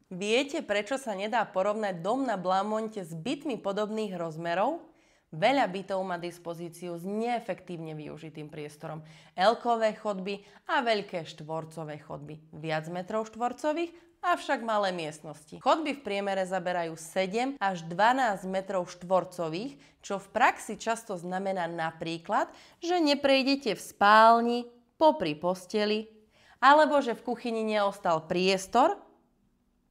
Viete, prečo sa nedá porovnať dom na Blamonte s bytmi podobných rozmerov? Veľa bytov má dispozíciu s neefektívne využitým priestorom. L-kové chodby a veľké štvorcové chodby. Viac metrov štvorcových, avšak malé miestnosti. Chodby v priemere zaberajú 7 až 12 metrov štvorcových, čo v praxi často znamená napríklad, že neprejdete v spálni, popri posteli, alebo že v kuchyni neostal priestor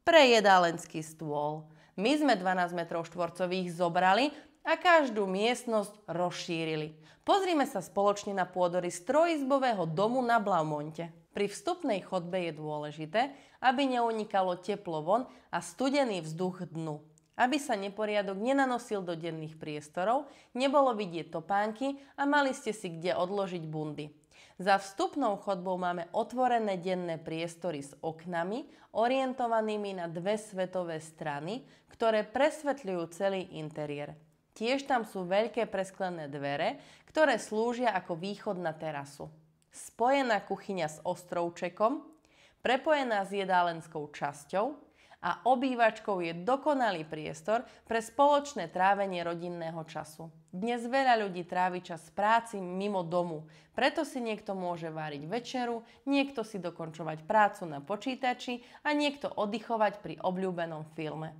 pre jedálenský stôl. My sme 12 metrov štvorcových zobrali a každú miestnosť rozšírili. Pozrime sa spoločne na pôdorys trojizbového domu na Blaumonte. Pri vstupnej chodbe je dôležité, aby neunikalo teplo von a studený vzduch dnu. Aby sa neporiadok nenanosil do denných priestorov, nebolo vidieť topánky a mali ste si kde odložiť bundy. Za vstupnou chodbou máme otvorené denné priestory s oknami, orientovanými na dve svetové strany, ktoré presvetľujú celý interiér. Tiež tam sú veľké presklené dvere, ktoré slúžia ako východ na terasu. Spojená kuchyňa s ostrovčekom, prepojená s jedálenskou časťou a obývačkou je dokonalý priestor pre spoločné trávenie rodinného času. Dnes veľa ľudí trávi čas v práci mimo domu, preto si niekto môže váriť večeru, niekto si dokončovať prácu na počítači a niekto oddychovať pri obľúbenom filme.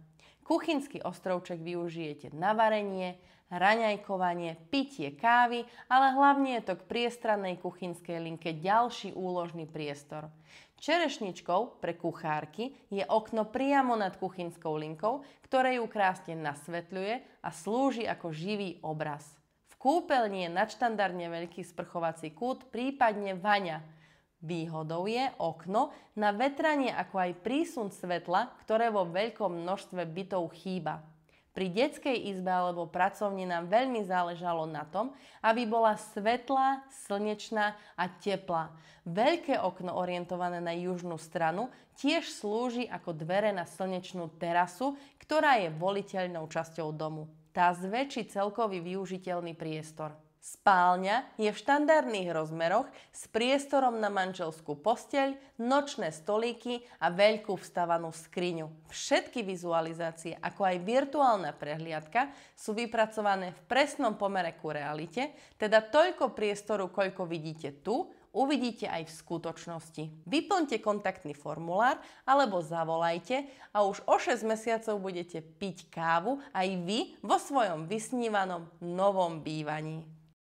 Kuchynský ostrovček využijete na varenie, raňajkovanie, pitie kávy, ale hlavne je to k priestrannej kuchynskej linke ďalší úložný priestor. Čerešničkou pre kuchárky je okno priamo nad kuchynskou linkou, ktoré ju krásne nasvetľuje a slúži ako živý obraz. V kúpeľni je nadštandardne veľký sprchovací kút, prípadne vaňa. Výhodou je okno na vetranie ako aj prísun svetla, ktoré vo veľkom množstve bytov chýba. Pri detskej izbe alebo pracovni nám veľmi záležalo na tom, aby bola svetlá, slnečná a teplá. Veľké okno orientované na južnú stranu tiež slúži ako dvere na slnečnú terasu, ktorá je voliteľnou časťou domu. Tá zväčší celkový využiteľný priestor. Spálňa je v štandardných rozmeroch s priestorom na manželskú posteľ, nočné stolíky a veľkú vstavanú skriňu. Všetky vizualizácie, ako aj virtuálna prehliadka, sú vypracované v presnom pomere ku realite, teda toľko priestoru, koľko vidíte tu, uvidíte aj v skutočnosti. Vyplňte kontaktný formulár alebo zavolajte a už o 6 mesiacov budete piť kávu aj vy vo svojom vysnívanom novom bývaní.